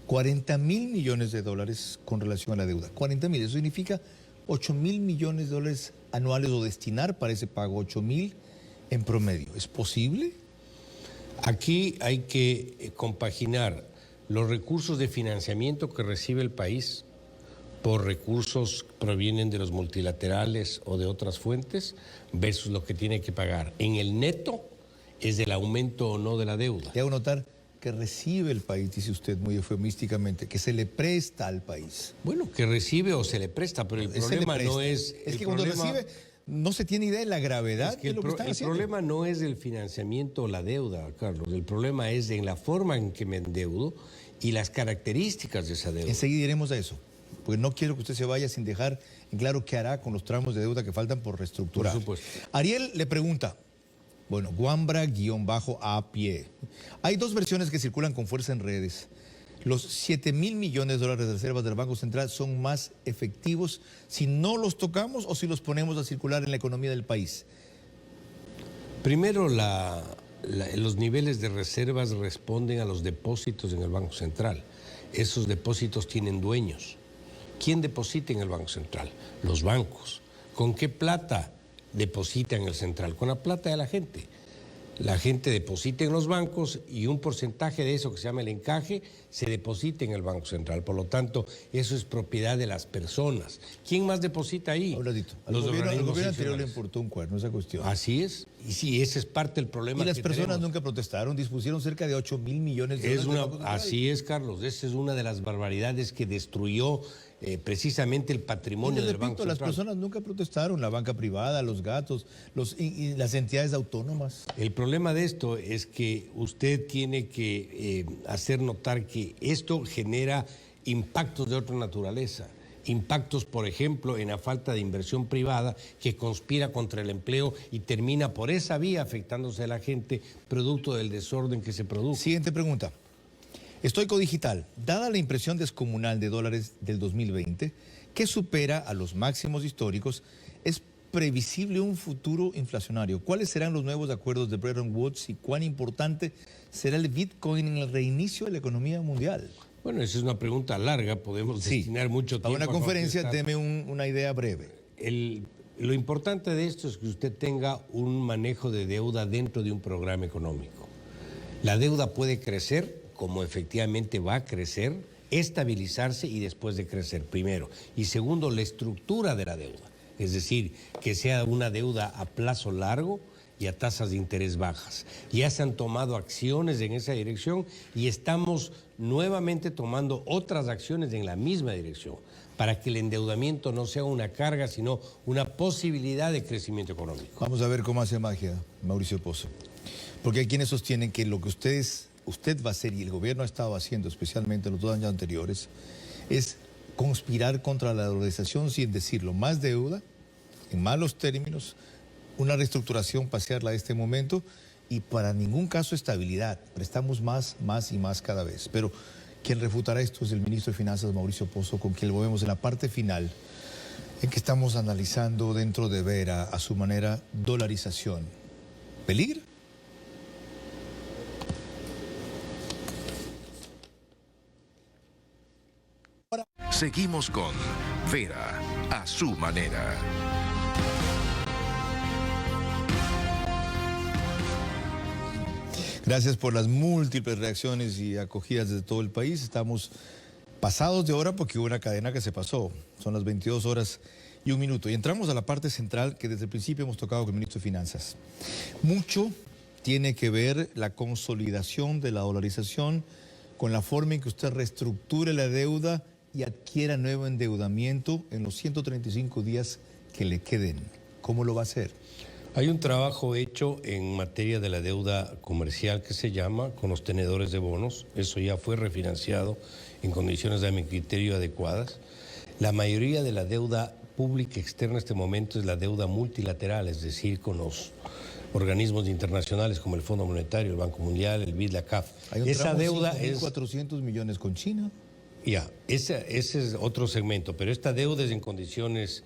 40.000 millones de dólares con relación a la deuda. 40.000, eso significa 8.000 millones de dólares anuales o destinar para ese pago, 8.000 en promedio. ¿Es posible?
Aquí hay que compaginar los recursos de financiamiento que recibe el país por recursos que provienen de los multilaterales o de otras fuentes versus lo que tiene que pagar. En el neto es del aumento o no de la deuda.
Le hago notar que recibe el país, dice usted muy eufemísticamente, que se le presta al país.
Bueno, que recibe o se le presta, pero el problema no es...
Es que cuando recibe no se tiene idea de la gravedad de lo que están haciendo.
El problema no es el financiamiento o la deuda, Carlos. El problema es en la forma en que me endeudo y las características de esa deuda.
Enseguida iremos a eso, porque no quiero que usted se vaya sin dejar en claro qué hará con los tramos de deuda que faltan por reestructurar.
Por supuesto.
Ariel le pregunta... Bueno, Guambra-a pie. Hay dos versiones que circulan con fuerza en redes. Los 7.000 millones de dólares de reservas del Banco Central son más efectivos si no los tocamos o si los ponemos a circular en la economía del país.
Primero, los niveles de reservas responden a los depósitos en el Banco Central. Esos depósitos tienen dueños. ¿Quién deposita en el Banco Central? Los bancos. ¿Con qué plata deposita en el central? Con la plata de la gente. La gente deposita en los bancos y un porcentaje de eso que se llama el encaje se deposita en el Banco Central. Por lo tanto, eso es propiedad de las personas. ¿Quién más deposita ahí?
Al gobierno anterior le importó un cuerno esa cuestión.
Así es. Y sí, ese es parte del problema.
Y las personas nunca protestaron, dispusieron cerca de 8.000 millones de dólares.
Así es, Carlos. Esa es una de las barbaridades que destruyó precisamente el patrimonio del Banco Central.
Las personas nunca protestaron, la banca privada, los gatos, y las entidades autónomas.
El problema de esto es que usted tiene que hacer notar que esto genera impactos de otra naturaleza. Impactos, por ejemplo, en la falta de inversión privada que conspira contra el empleo y termina por esa vía afectándose a la gente producto del desorden que se produce.
Siguiente pregunta. Stoico Digital, dada la impresión descomunal de dólares del 2020, que supera a los máximos históricos, ¿es previsible un futuro inflacionario? ¿Cuáles serán los nuevos acuerdos de Bretton Woods y cuán importante será el Bitcoin en el reinicio de la economía mundial?
Bueno, esa es una pregunta larga, podemos destinar mucho tiempo.
A una conferencia, deme una idea breve.
Lo importante de esto es que usted tenga un manejo de deuda dentro de un programa económico. La deuda puede crecer, como efectivamente va a crecer, estabilizarse y después de crecer, primero. Y segundo, la estructura de la deuda, es decir, que sea una deuda a plazo largo y a tasas de interés bajas. Ya se han tomado acciones en esa dirección y estamos nuevamente tomando otras acciones en la misma dirección para que el endeudamiento no sea una carga, sino una posibilidad de crecimiento económico.
Vamos a ver cómo hace magia Mauricio Pozo. Porque hay quienes sostienen que lo que usted va a hacer y el gobierno ha estado haciendo, especialmente en los 2 años anteriores, es conspirar contra la dolarización sin decirlo. Más deuda, en malos términos, una reestructuración parcial a este momento y para ningún caso estabilidad. Prestamos más y más cada vez. Pero quien refutará esto es el ministro de Finanzas, Mauricio Pozo, con quien lo vemos en la parte final, en que estamos analizando dentro de Vera, a su manera, dolarización. ¿Peligro?
Seguimos con Vera, a su manera.
Gracias por las múltiples reacciones y acogidas de todo el país. Estamos pasados de hora porque hubo una cadena que se pasó. Son las 22 horas y 1 minuto. Y entramos a la parte central que desde el principio hemos tocado con el ministro de Finanzas. Mucho tiene que ver la consolidación de la dolarización con la forma en que usted reestructure la deuda y adquiera nuevo endeudamiento en los 135 días que le queden. ¿Cómo lo va a hacer?
Hay un trabajo hecho en materia de la deuda comercial que se llama con los tenedores de bonos. Eso ya fue refinanciado en condiciones de mi criterio adecuadas. La mayoría de la deuda pública externa en este momento es la deuda multilateral, es decir, con los organismos internacionales como el Fondo Monetario, el Banco Mundial, el BID, la CAF.
Hay un esa deuda es 400 millones con China.
Ya, ese es otro segmento, pero esta deuda es en condiciones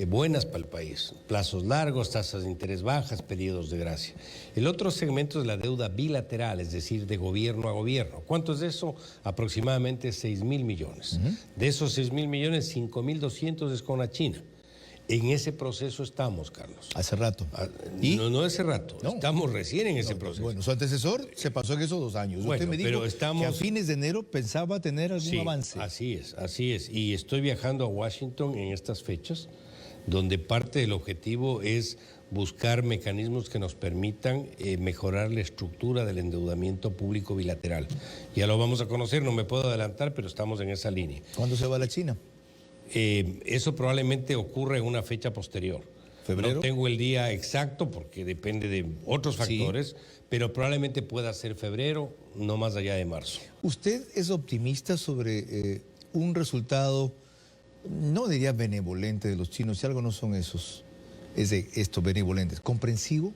buenas para el país, plazos largos, tasas de interés bajas, periodos de gracia. El otro segmento es la deuda bilateral, es decir, de gobierno a gobierno. ¿Cuánto es eso? Aproximadamente 6.000 millones. De esos 6.000 millones, 5.200 es con la China. En ese proceso estamos, Carlos.
¿Hace rato?
¿Y? No hace rato, estamos recién en ese proceso.
Bueno, su antecesor se pasó en esos 2 años.
Bueno,
usted me dijo que a fines de enero pensaba tener algún avance.
Así es. Y estoy viajando a Washington en estas fechas, donde parte del objetivo es buscar mecanismos que nos permitan mejorar la estructura del endeudamiento público bilateral. Ya lo vamos a conocer, no me puedo adelantar, pero estamos en esa línea.
¿Cuándo se va a la China?
Eso probablemente ocurra en una fecha posterior.
¿Febrero?
No tengo el día exacto porque depende de otros factores, pero probablemente pueda ser febrero, no más allá de marzo.
¿Usted es optimista sobre un resultado, no diría benevolente de los chinos, si algo no son esos, benevolentes, comprensivo?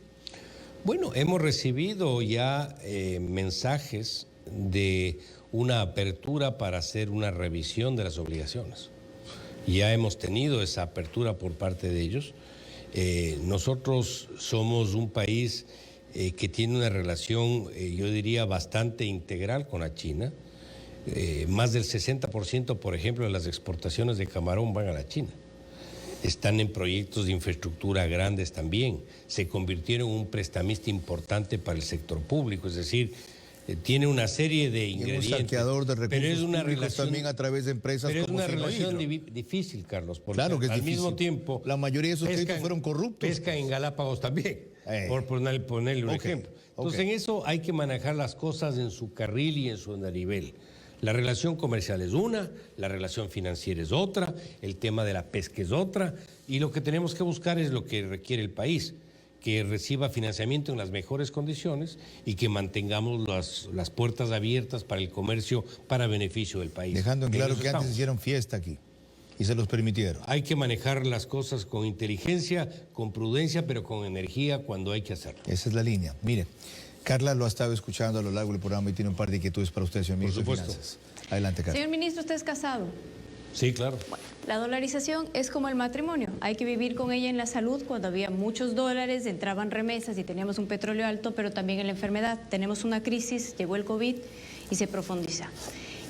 Bueno, hemos recibido ya mensajes de una apertura para hacer una revisión de las obligaciones. Ya hemos tenido esa apertura por parte de ellos. Nosotros somos un país que tiene una relación, yo diría, bastante integral con la China. Más del 60%, por ejemplo, de las exportaciones de camarón van a la China. Están en proyectos de infraestructura grandes también. Se convirtieron en un prestamista importante para el sector público, es decir, tiene una serie de ingredientes.
Un saqueador de recursos
pero es una
públicos
relación,
también a través de empresas
pero
como
es una relación difícil, Carlos, porque
claro que es
al
difícil.
mismo tiempo
la mayoría de esos créditos fueron corruptos.
Pesca en Galápagos también, por ponerle un ejemplo. Entonces en eso hay que manejar las cosas en su carril y en su andarivel. La relación comercial es una, la relación financiera es otra, el tema de la pesca es otra, y lo que tenemos que buscar es lo que requiere el país, que reciba financiamiento en las mejores condiciones y que mantengamos las puertas abiertas para el comercio para beneficio del país.
Dejando en claro que antes hicieron fiesta aquí y se los permitieron.
Hay que manejar las cosas con inteligencia, con prudencia, pero con energía cuando hay que hacerlo.
Esa es la línea. Mire, Carla lo ha estado escuchando a lo largo del programa y tiene un par de inquietudes para usted, señor ministro de Finanzas. Adelante, Carla.
Señor ministro, ¿usted es casado?
Sí, claro.
Bueno, la dolarización es como el matrimonio. Hay que vivir con ella en la salud cuando había muchos dólares, entraban remesas y teníamos un petróleo alto, pero también en la enfermedad. Tenemos una crisis, llegó el COVID y se profundiza.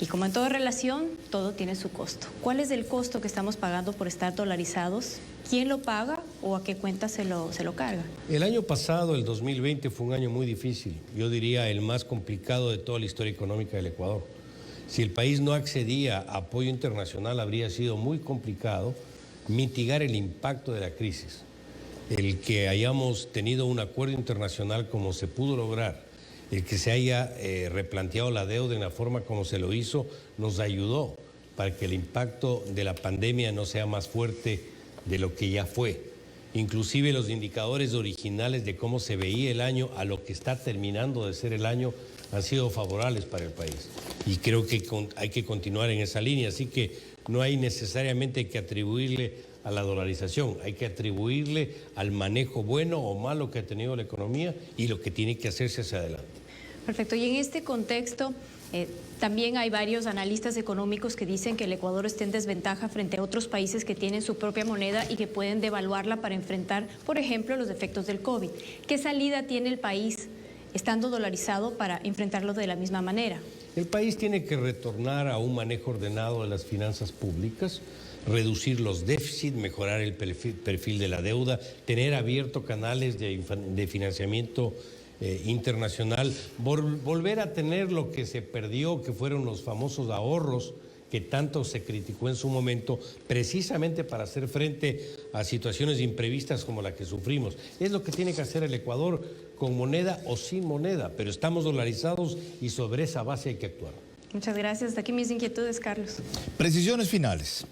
Y como en toda relación, todo tiene su costo. ¿Cuál es el costo que estamos pagando por estar dolarizados? ¿Quién lo paga o a qué cuenta se lo carga?
El año pasado, el 2020, fue un año muy difícil. Yo diría el más complicado de toda la historia económica del Ecuador. Si el país no accedía a apoyo internacional, habría sido muy complicado mitigar el impacto de la crisis. El que hayamos tenido un acuerdo internacional como se pudo lograr, el que se haya replanteado la deuda en la forma como se lo hizo, nos ayudó para que el impacto de la pandemia no sea más fuerte de lo que ya fue. Inclusive los indicadores originales de cómo se veía el año a lo que está terminando de ser el año han sido favorables para el país. Y creo que hay que continuar en esa línea, así que no hay necesariamente que atribuirle a la dolarización, hay que atribuirle al manejo bueno o malo que ha tenido la economía y lo que tiene que hacerse hacia adelante.
Perfecto, y en este contexto también hay varios analistas económicos que dicen que el Ecuador está en desventaja frente a otros países que tienen su propia moneda y que pueden devaluarla para enfrentar, por ejemplo, los efectos del COVID. ¿Qué salida tiene el país estando dolarizado para enfrentarlo de la misma manera?
El país tiene que retornar a un manejo ordenado de las finanzas públicas, reducir los déficits, mejorar el perfil de la deuda, tener abiertos canales de financiamiento internacional, volver a tener lo que se perdió, que fueron los famosos ahorros que tanto se criticó en su momento, precisamente para hacer frente a situaciones imprevistas como la que sufrimos. Es lo que tiene que hacer el Ecuador, con moneda o sin moneda, pero estamos dolarizados y sobre esa base hay que actuar.
Muchas gracias. Hasta aquí mis inquietudes, Carlos.
Precisiones finales.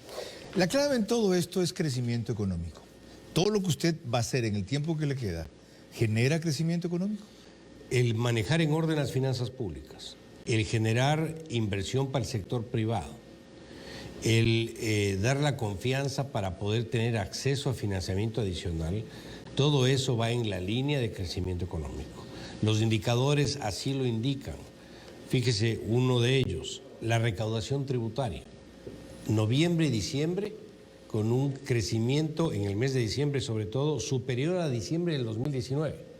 La clave en todo esto es crecimiento económico. Todo lo que usted va a hacer en el tiempo que le queda, ¿genera crecimiento económico?
El manejar en orden las finanzas públicas, el generar inversión para el sector privado, el dar la confianza para poder tener acceso a financiamiento adicional, todo eso va en la línea de crecimiento económico. Los indicadores así lo indican. Fíjese, uno de ellos, la recaudación tributaria. Noviembre y diciembre, con un crecimiento en el mes de diciembre, sobre todo, superior a diciembre del 2019.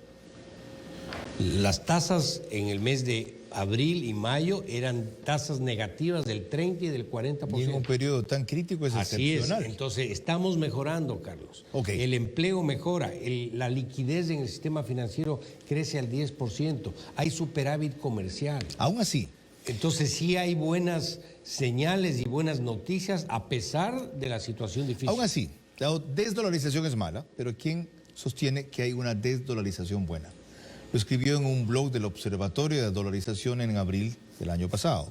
Las tasas en el mes de abril y mayo eran tasas negativas del 30 y del 40%.
Y en un periodo tan crítico es excepcional.
Así es, entonces estamos mejorando, Carlos. El empleo mejora, la liquidez en el sistema financiero crece al 10%, hay superávit comercial.
Aún así.
Entonces sí hay buenas señales y buenas noticias a pesar de la situación difícil.
Aún así, la desdolarización es mala, pero ¿quién sostiene que hay una desdolarización buena? Lo escribió en un blog del Observatorio de Dolarización en abril del año pasado.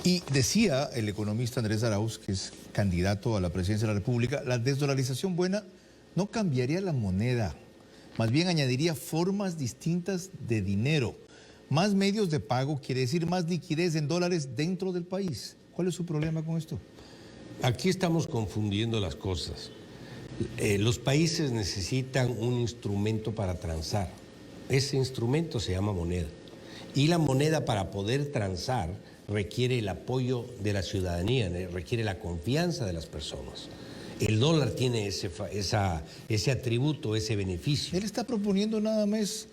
Y decía el economista Andrés Arauz, que es candidato a la presidencia de la República, la desdolarización buena no cambiaría la moneda, más bien añadiría formas distintas de dinero. Más medios de pago quiere decir más liquidez en dólares dentro del país. ¿Cuál es su problema con esto?
Aquí estamos confundiendo las cosas. Los países necesitan un instrumento para transar. Ese instrumento se llama moneda. Y la moneda, para poder transar, requiere el apoyo de la ciudadanía, requiere la confianza de las personas. El dólar tiene ese atributo, ese beneficio.
Él está proponiendo nada más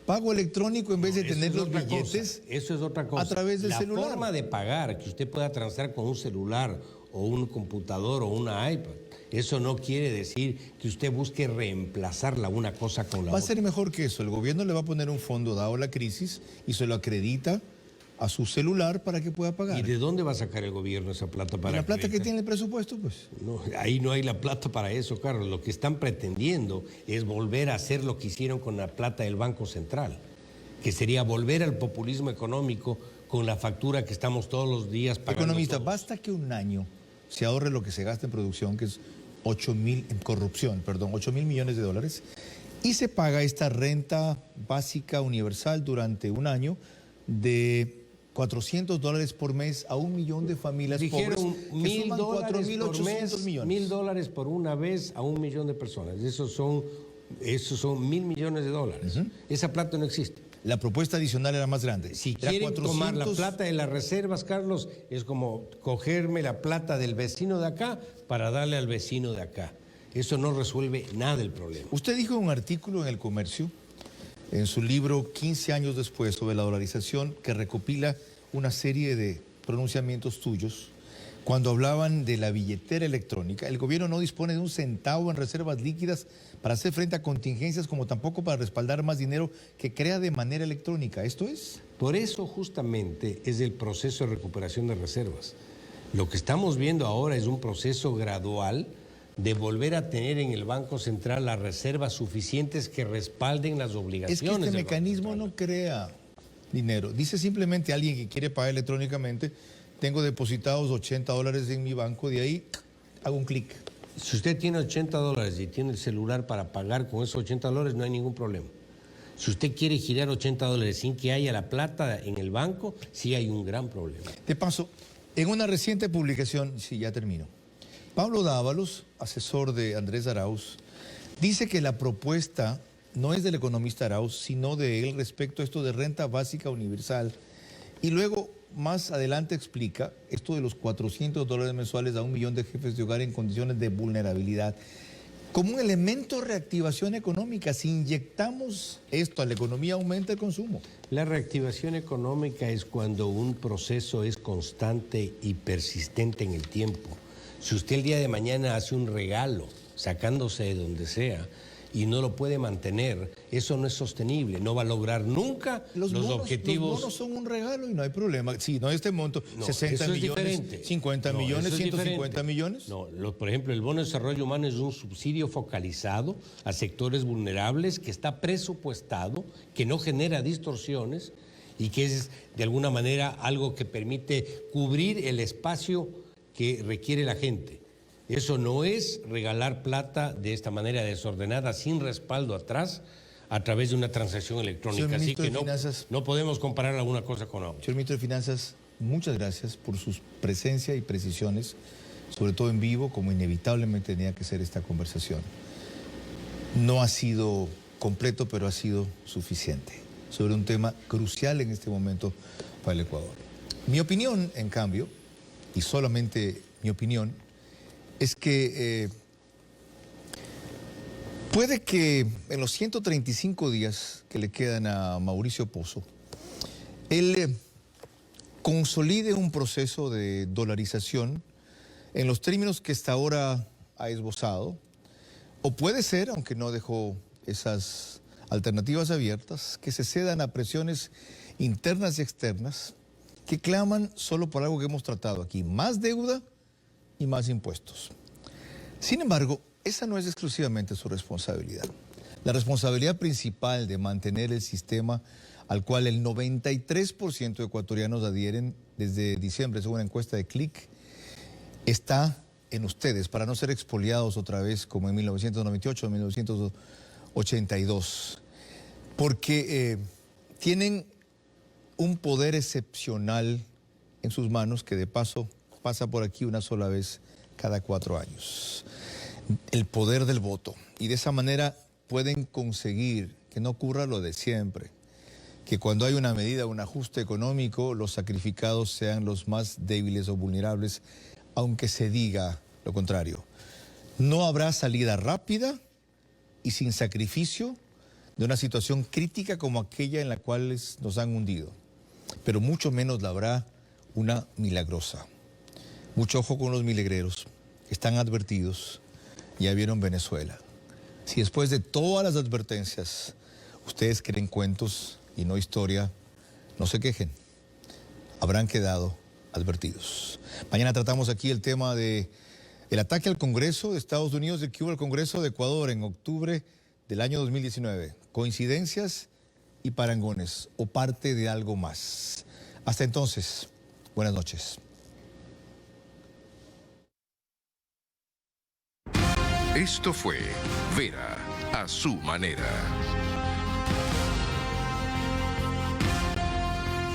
pago electrónico en vez de tener los billetes.
Eso es otra cosa.
A través del celular.
La forma de pagar, que usted pueda transar con un celular o un computador o una iPad, eso no quiere decir que usted busque reemplazarla una cosa con la otra.
Va a ser mejor que eso. El gobierno le va a poner un fondo dado la crisis y se lo acredita a su celular para que pueda pagar.
¿Y de dónde va a sacar el gobierno esa plata para
la plata que tiene el presupuesto, pues?
No, ahí no hay la plata para eso, Carlos. Lo que están pretendiendo es volver a hacer lo que hicieron con la plata del Banco Central, que sería volver al populismo económico con la factura que estamos todos los días pagando.
Economista,
todos.
basta que un año se ahorre lo que se gasta en producción, que es 8.000 millones de dólares, y se paga esta renta básica universal durante un año de $400 por mes a 1 millón de familias pobres.
Dijeron
que suman
$1,000 por mes,
millones.
$1,000 por una vez a 1 millón de personas. Esos son 1.000 millones de dólares. Esa plata no existe.
La propuesta adicional era más grande.
Si quieren tomar la plata de las reservas, Carlos, es como cogerme la plata del vecino de acá para darle al vecino de acá. Eso no resuelve nada el problema.
Usted dijo en un artículo en El Comercio, en su libro 15 años después sobre la dolarización, que recopila una serie de pronunciamientos tuyos, cuando hablaban de la billetera electrónica. El gobierno no dispone de un centavo en reservas líquidas para hacer frente a contingencias, como tampoco para respaldar más dinero que crea de manera electrónica. ¿Esto es?
Por eso justamente es el proceso de recuperación de reservas. Lo que estamos viendo ahora es un proceso gradual de volver a tener en el Banco Central las reservas suficientes que respalden las obligaciones.
Es que este mecanismo no crea dinero. Dice simplemente alguien que quiere pagar electrónicamente: tengo depositados $80 en mi banco, de ahí hago un clic.
Si usted tiene $80 y tiene el celular para pagar con esos $80, no hay ningún problema. Si usted quiere girar $80 sin que haya la plata en el banco, sí hay un gran problema.
De paso, en una reciente publicación, sí, ya termino, Pablo Dávalos, asesor de Andrés Arauz, dice que la propuesta no es del economista Arauz, sino de él respecto a esto de renta básica universal. Y luego, más adelante, explica esto de los $400 mensuales a 1 millón de jefes de hogar en condiciones de vulnerabilidad como un elemento de reactivación económica. Si inyectamos esto a la economía, aumenta el consumo.
La reactivación económica es cuando un proceso es constante y persistente en el tiempo. Si usted el día de mañana hace un regalo, sacándose de donde sea, y no lo puede mantener, eso no es sostenible, no va a lograr nunca los objetivos.
Los bonos son un regalo y no hay problema. Si no este monto,
No,
60
eso es
millones,
diferente.
50
No,
millones,
eso es
150
diferente.
millones.
No, por ejemplo, el bono de desarrollo humano es un subsidio focalizado a sectores vulnerables que está presupuestado, que no genera distorsiones y que es de alguna manera algo que permite cubrir el espacio que requiere la gente. Eso no es regalar plata de esta manera desordenada, sin respaldo atrás, a través de una transacción electrónica. Así que no podemos comparar una cosa con la otra.
Señor Ministro de Finanzas, muchas gracias por su presencia y precisiones, sobre todo en vivo, como inevitablemente tenía que ser esta conversación. No ha sido completo, pero ha sido suficiente sobre un tema crucial en este momento para el Ecuador. Mi opinión, en cambio, y solamente mi opinión, es que puede que en los 135 días que le quedan a Mauricio Pozo, él consolide un proceso de dolarización en los términos que hasta ahora ha esbozado, o puede ser, aunque no dejó esas alternativas abiertas, que se cedan a presiones internas y externas que claman solo por algo que hemos tratado aquí: más deuda y más impuestos. Sin embargo, esa no es exclusivamente su responsabilidad. La responsabilidad principal de mantener el sistema al cual el 93% de ecuatorianos adhieren desde diciembre, según una encuesta de Click, está en ustedes, para no ser expoliados otra vez como en 1998 o 1982. Porque tienen un poder excepcional en sus manos que de paso pasa por aquí una sola vez cada 4 años. El poder del voto. Y de esa manera pueden conseguir que no ocurra lo de siempre, que cuando hay una medida, un ajuste económico, los sacrificados sean los más débiles o vulnerables, aunque se diga lo contrario. No habrá salida rápida y sin sacrificio de una situación crítica como aquella en la cual nos han hundido, pero mucho menos la habrá una milagrosa. Mucho ojo con los milagreros, están advertidos, ya vieron Venezuela. Si después de todas las advertencias ustedes creen cuentos y no historia, no se quejen, habrán quedado advertidos. Mañana tratamos aquí el tema de el ataque al Congreso de Estados Unidos de que hubo el Congreso de Ecuador en octubre del año 2019. Coincidencias y parangones, o parte de algo más. Hasta entonces, buenas noches.
Esto fue Vera a su manera.